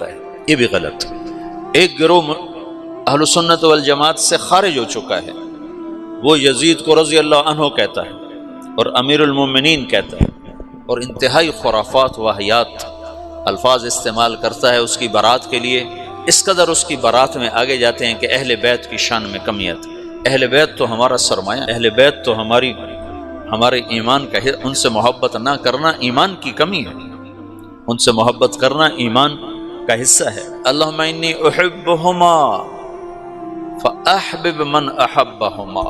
ہے، یہ بھی غلط ہے۔ ایک گروہ اہل سنت والجماعت سے خارج ہو چکا ہے، وہ یزید کو رضی اللہ عنہ کہتا ہے اور امیر المومنین کہتا ہے، اور انتہائی خرافات واہیات الفاظ استعمال کرتا ہے اس کی برات کے لیے۔ اس قدر اس کی برات میں آگے جاتے ہیں کہ اہل بیت کی شان میں کمی آتی ہے۔ اہل بیت تو ہمارا سرمایہ، اہل بیت تو ہمارے ایمان کا ہے، ان سے محبت نہ کرنا ایمان کی کمی ہے، ان سے محبت کرنا ایمان کا حصہ ہے۔ اللہم انی احبہما فاحبب من احبہما،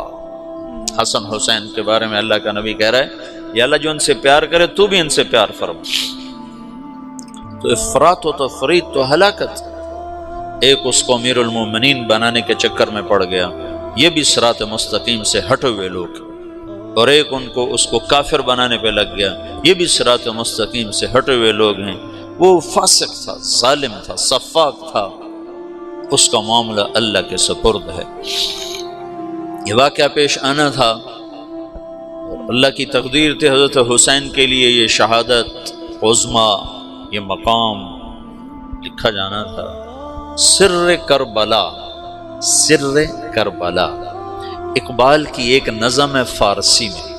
حسن حسین کے بارے میں اللہ کا نبی کہہ رہا ہے یا اللہ جو ان سے پیار کرے تو بھی ان سے پیار فرما۔ تو افراط و تفریط تو ہلاکت۔ ایک اس کو امیر المومنین بنانے کے چکر میں پڑ گیا، یہ بھی صراط مستقیم سے ہٹے ہوئے لوگ، اور ایک ان کو اس کو کافر بنانے پہ لگ گیا، یہ بھی صراط مستقیم سے ہٹے ہوئے لوگ ہیں۔ وہ فاسق تھا، ظالم تھا، سفاک تھا، اس کا معاملہ اللہ کے سپرد ہے۔ یہ واقعہ پیش آنا تھا، اللہ کی تقدیر تھی حضرت حسین کے لیے یہ شہادت عظمیٰ، یہ مقام لکھا جانا تھا۔ سر کربلا، سر کربلا اقبال کی ایک نظم ہے فارسی میں،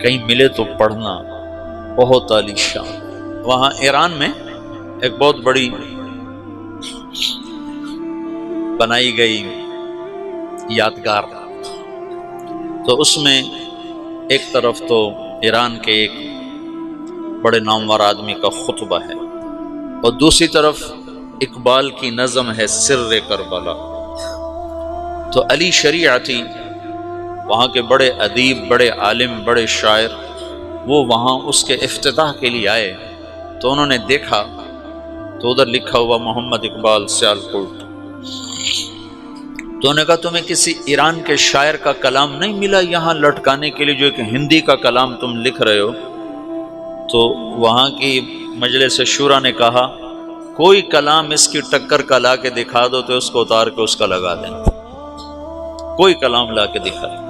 کہیں ملے تو پڑھنا، بہت عالی شان۔ وہاں ایران میں ایک بہت بڑی بنائی گئی یادگار، تو اس میں ایک طرف تو ایران کے ایک بڑے نامور آدمی کا خطبہ ہے، اور دوسری طرف اقبال کی نظم ہے سر کربلا۔ تو علی شریعتی وہاں کے بڑے ادیب، بڑے عالم، بڑے شاعر، وہ وہاں اس کے افتتاح کے لیے آئے، تو انہوں نے دیکھا تو ادھر لکھا ہوا محمد اقبال سیالکوٹ، تو انہوں نے کہا تمہیں کسی ایران کے شاعر کا کلام نہیں ملا یہاں لٹکانے کے لیے، جو کہ ہندی کا کلام تم لکھ رہے ہو؟ تو وہاں کی مجلس شورا نے کہا کوئی کلام اس کی ٹکر کا لا کے دکھا دو تو اس کو اتار کے اس کا لگا دیں، کوئی کلام لا کے دکھا دیں۔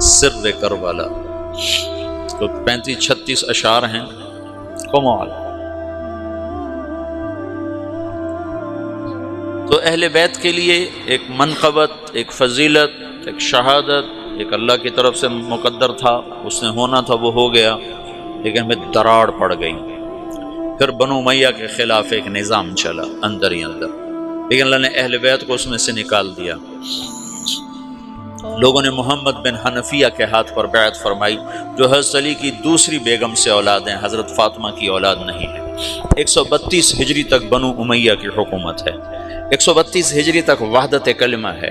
سر کربلا تو 35-36 اشعار ہیں، کمال۔ تو اہل بیت کے لیے ایک منقبت، ایک فضیلت، ایک شہادت، ایک اللہ کی طرف سے مقدر تھا، اس نے ہونا تھا، وہ ہو گیا، لیکن میں دراڑ پڑ گئی۔ پھر بنو امیہ کے خلاف ایک نظام چلا اندر ہی اندر، لیکن اللہ نے اہل بیت کو اس میں سے نکال دیا۔ لوگوں نے محمد بن حنفیہ کے ہاتھ پر بیعت فرمائی، جو حضرت علی کی دوسری بیگم سے اولاد ہیں، حضرت فاطمہ کی اولاد نہیں ہے۔ 132 ہجری تک بنو امیہ کی حکومت ہے، 132 ہجری تک وحدت کلمہ ہے،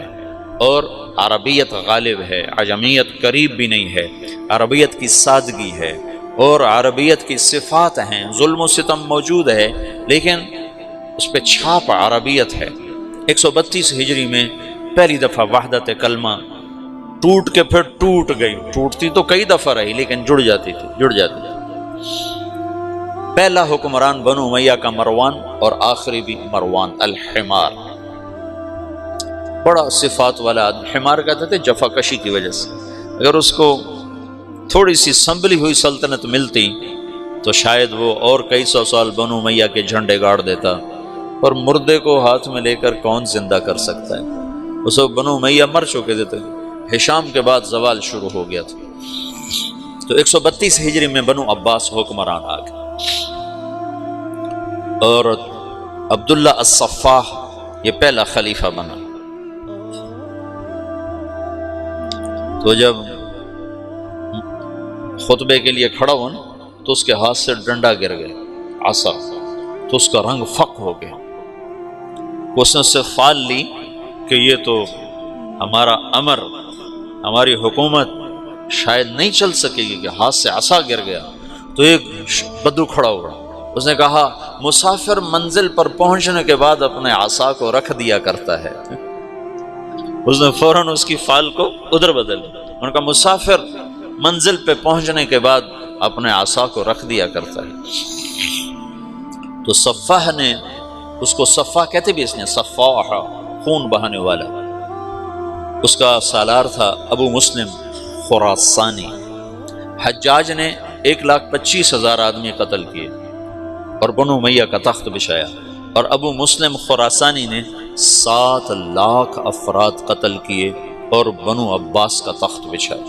اور عربیت غالب ہے، عجمیت قریب بھی نہیں ہے، عربیت کی سادگی ہے، اور عربیت کی صفات ہیں، ظلم و ستم موجود ہے لیکن اس پہ چھاپ عربیت ہے۔ 132 ہجری میں پہلی دفعہ وحدت کلمہ ٹوٹ کے پھر ٹوٹ گئی، ٹوٹتی تو کئی دفعہ رہی لیکن جڑ جاتی تھی۔ پہلا حکمران بنو امیہ کا مروان، اور آخری بھی مروان الحمار، بڑا صفات والا آدمی۔ حمار کہتے تھے جفا کشی کی وجہ سے، اگر اس کو تھوڑی سی سنبھلی ہوئی سلطنت ملتی تو شاید وہ اور کئی سو سال بنو امیہ کے جھنڈے گاڑ دیتا، اور مردے کو ہاتھ میں لے کر کون زندہ کر سکتا ہے؟ اس وقت بنو امیہ مر چکے تھے، ہشام کے بعد زوال شروع ہو گیا تھا۔ تو 132 ہجری میں بنو عباس حکمران آ گئے، اور عبداللہ الصفاح یہ پہلا خلیفہ بنا۔ تو جب خطبے کے لیے کھڑا ہوا تو اس کے ہاتھ سے ڈنڈا گر گیا، عصا، تو اس کا رنگ فق ہو گیا۔ اس نے اس سے فال لی کہ یہ تو ہمارا امر، ہماری حکومت شاید نہیں چل سکے گی کہ ہاتھ سے عصا گر گیا۔ تو ایک بدو کھڑا ہوا، اس نے کہا مسافر منزل پر پہنچنے کے بعد اپنے عصا کو رکھ دیا کرتا ہے۔ اس نے فوراً اس کی فال کو ادھر بدل دیا، ان کا مسافر منزل پہ پہنچنے کے بعد اپنے عصا کو رکھ دیا کرتا ہے۔ تو صفاح نے اس کو، صفاح کہتے بھی اس نے، صفاح خون بہانے والا، اس کا سالار تھا ابو مسلم خراسانی۔ حجاج نے 1,25,000 آدمی قتل کیے، اور بنو امیہ کا تخت بچھایا، اور ابو مسلم خراسانی نے 7 لاکھ افراد قتل کیے اور بنو عباس کا تخت بچھایا۔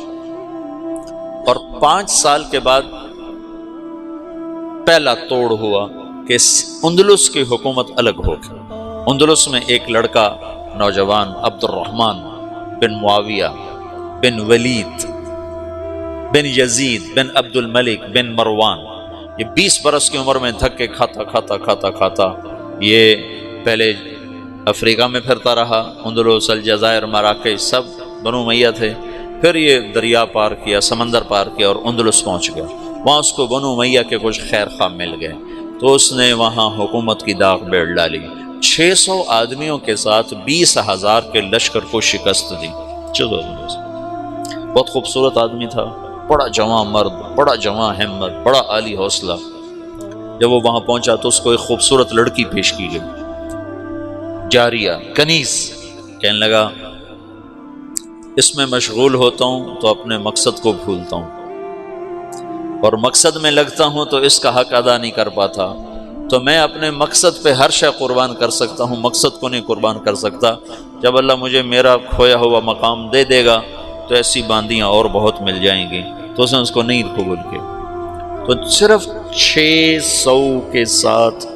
اور 5 سال کے بعد پہلا توڑ ہوا کہ اندلس کی حکومت الگ ہو گئی۔ اندلس میں ایک لڑکا نوجوان عبد الرحمن بن معاویہ بن ولید بن یزید بن عبد الملک بن مروان، یہ 20 برس کی عمر میں دھکے کھاتا یہ پہلے افریقہ میں پھرتا رہا، اندلس، الجزائر، مراکش سب بنو امیہ تھے، پھر یہ دریا پار کیا، سمندر پار کیا اور اندلس پہنچ گیا۔ وہاں اس کو بنو امیہ کے کچھ خیر خواہ مل گئے تو اس نے وہاں حکومت کی داغ بیڑ ڈالی، 600 آدمیوں کے ساتھ 20,000 کے لشکر کو شکست دی۔ بہت خوبصورت آدمی تھا، بڑا جواں مرد، بڑا جواں ہمت، بڑا عالی حوصلہ۔ جب وہ وہاں پہنچا تو اس کو ایک خوبصورت لڑکی پیش کی گئی، جاریہ، کنیز۔ کہنے لگا اس میں مشغول ہوتا ہوں تو اپنے مقصد کو بھولتا ہوں، اور مقصد میں لگتا ہوں تو اس کا حق ادا نہیں کر پاتا، تو میں اپنے مقصد پہ ہر شے قربان کر سکتا ہوں، مقصد کو نہیں قربان کر سکتا۔ جب اللہ مجھے میرا کھویا ہوا مقام دے دے گا تو ایسی باندیاں اور بہت مل جائیں گی، تو اس نے اس کو نہیں قبول کیا۔ تو صرف 600 کے ساتھ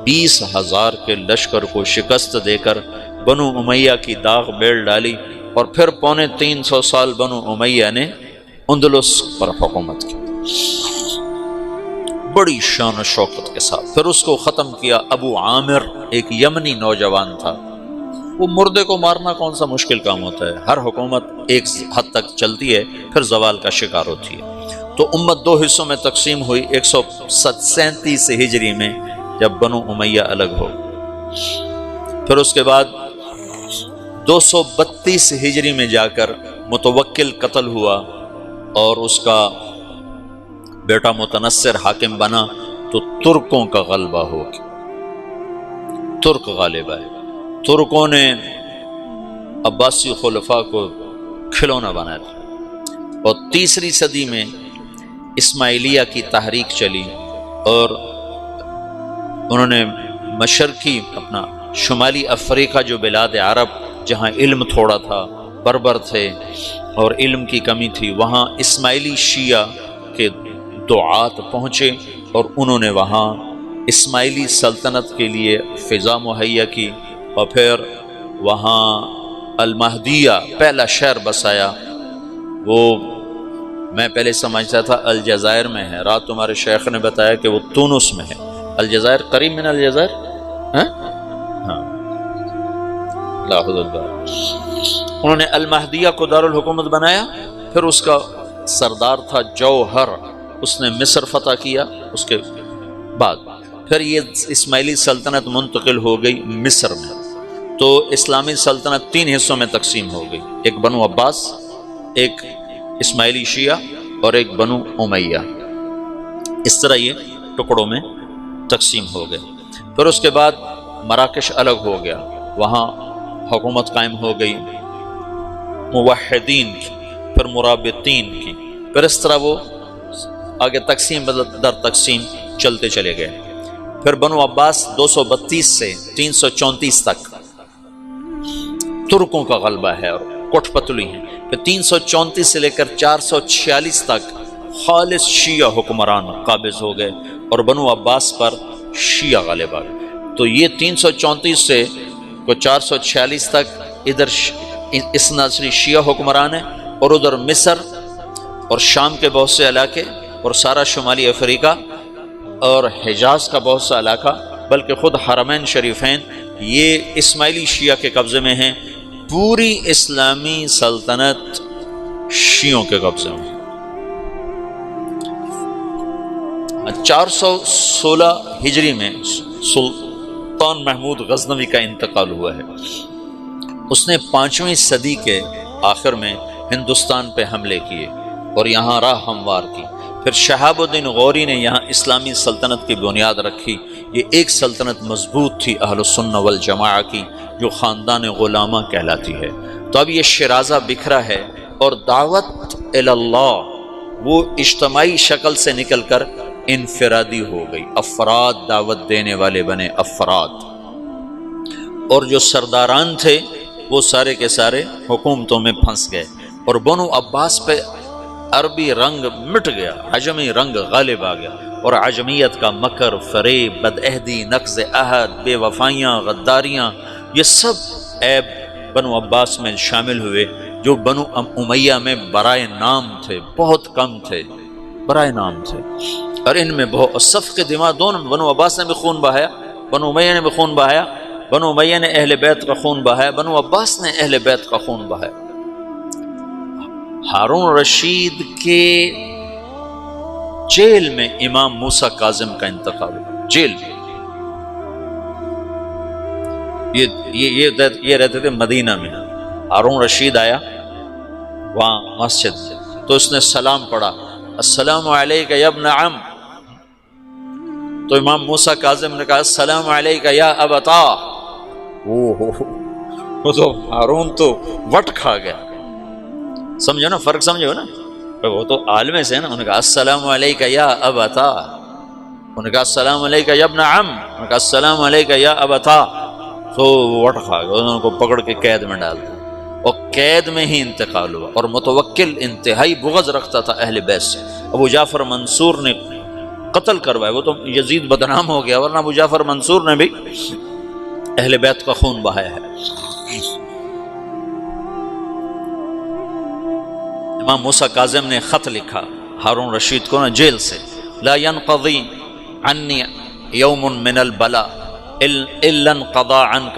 20,000 کے لشکر کو شکست دے کر بنو امیہ کی داغ بیل ڈالی، اور پھر 350 سال بنو امیہ نے اندلس پر حکومت کی بڑی شان و شوکت کے ساتھ۔ پھر اس کو ختم کیا ابو عامر، ایک یمنی نوجوان تھا۔ وہ مردے کو مارنا کون سا مشکل کام ہوتا ہے، ہر حکومت ایک حد تک چلتی ہے پھر زوال کا شکار ہوتی ہے۔ تو امت 2 حصوں میں تقسیم ہوئی 137 ہجری میں جب بنو امیہ الگ ہو، پھر اس کے بعد 232 ہجری میں جا کر متوکل قتل ہوا اور اس کا بیٹا متنصر حاکم بنا، تو ترکوں کا غلبہ ہو گیا، ترک غالب آئے۔ ترکوں نے عباسی خلفاء کو کھلونا بنایا، اور 3 صدی میں اسماعیلیہ کی تحریک چلی، اور انہوں نے مشرقی اپنا شمالی افریقہ جو بلاد عرب جہاں علم تھوڑا تھا، بربر تھے اور علم کی کمی تھی، وہاں اسماعیلی شیعہ کے دعات پہنچے اور انہوں نے وہاں اسماعیلی سلطنت کے لیے فضا مہیا کی، اور پھر وہاں المہدیہ پہلا شہر بسایا۔ وہ میں پہلے سمجھتا تھا الجزائر میں ہے، رات تمہارے شیخ نے بتایا کہ وہ تونس میں ہے۔ الجزائر قریب من الجزائر، ہاں اللہ انہوں نے المہدیہ کو دارالحکومت بنایا۔ پھر اس کا سردار تھا جوہر، اس نے مصر فتح کیا۔ اس کے بعد پھر یہ اسماعیلی سلطنت منتقل ہو گئی مصر میں، تو اسلامی سلطنت 3 حصوں میں تقسیم ہو گئی، ایک بنو عباس، ایک اسماعیلی شیعہ اور ایک بنو امیہ۔ اس طرح یہ ٹکڑوں میں تقسیم ہو گئے۔ پھر اس کے بعد مراکش الگ ہو گیا، وہاں حکومت قائم ہو گئی موحدین کی، پھر مرابطین کی، پھر اس طرح وہ آگے تقسیم در تقسیم چلتے چلے گئے۔ پھر بنو عباس 232 سے 334 تک ترکوں کا غلبہ ہے اور کٹ پتلی ہیں۔ پھر 334 سے لے کر 446 تک خالص شیعہ حکمران قابض ہو گئے اور بنو عباس پر شیعہ غالب آ گئے۔ تو یہ 334 سے 446 تک ادھر اسناصری شیعہ حکمران ہیں، اور ادھر مصر اور شام کے بہت سے علاقے اور سارا شمالی افریقہ اور حجاز کا بہت سا علاقہ، بلکہ خود حرمین شریفین یہ اسماعیلی شیعہ کے قبضے میں ہیں۔ پوری اسلامی سلطنت شیعوں کے قبضے میں۔ 416 ہجری میں سلطان محمود غزنوی کا انتقال ہوا ہے۔ اس نے 5ویں صدی کے آخر میں ہندوستان پہ حملے کیے اور یہاں راہ ہموار کی۔ پھر شہاب الدین غوری نے یہاں اسلامی سلطنت کی بنیاد رکھی۔ یہ ایک سلطنت مضبوط تھی اہل السنہ والجماعہ کی، جو خاندان غلامہ کہلاتی ہے۔ تو اب یہ شیرازہ بکھرا ہے اور دعوت الی اللہ وہ اجتماعی شکل سے نکل کر انفرادی ہو گئی، افراد دعوت دینے والے بنے افراد، اور جو سرداران تھے وہ سارے کے سارے حکومتوں میں پھنس گئے، اور بنو عباس پہ عربی رنگ مٹ گیا، عجمی رنگ غالب آ گیا، اور عجمیت کا مکر، فریب، بدعہدی، نقض عہد، بے وفائیاں، غداریاں، یہ سب عیب بنو عباس میں شامل ہوئے، جو بنو امیہ میں برائے نام تھے، بہت کم تھے، برائے نام تھے، اور ان میں بہت سفک دماء دونوں، بنو عباس نے بھی خون بہایا، بنو امیہ نے بھی خون بہایا، بنو امیہ نے اہل بیت کا خون بہایا، بنو عباس نے اہل بیت کا خون بہایا۔ ہارون رشید کے جیل میں امام موسیٰ کاظم کا انتقال ہوا، جیل میں، یہ رہتے تھے مدینہ میں۔ ہارون رشید آیا وہاں مسجد، تو اس نے سلام پڑھا، السلام علیک یا ابن عم، تو امام موسیٰ کاظم نے کہا السلام علیک یا ابتا، وہ تو ہارون تو وٹ کھا گیا، سمجھو نا فرق، سمجھو نا، وہ تو عالم سے نا، انہوں نے کہا السلام علیک یا ابتا، انہوں نے کہا السلام علیک یا ابن عم، انہوں نے کہا السلام علیک یا ابتا، تو وٹ کھا گیا، انہوں کو پکڑ کے قید میں ڈال دیا، اور قید میں ہی انتقال ہوا۔ اور متوکل انتہائی بغض رکھتا تھا اہل بیت سے، ابو جعفر منصور نے قتل کروایا، وہ تو یزید بدنام ہو گیا، ورنہ ابو جعفر منصور نے بھی اہل بیت کا خون بہایا ہے۔ امام موسیٰ کاظم نے خط لکھا ہارون رشید کو نا جیل سے، لا ينقضی عنی یوم من البلاء الا انقضى عنك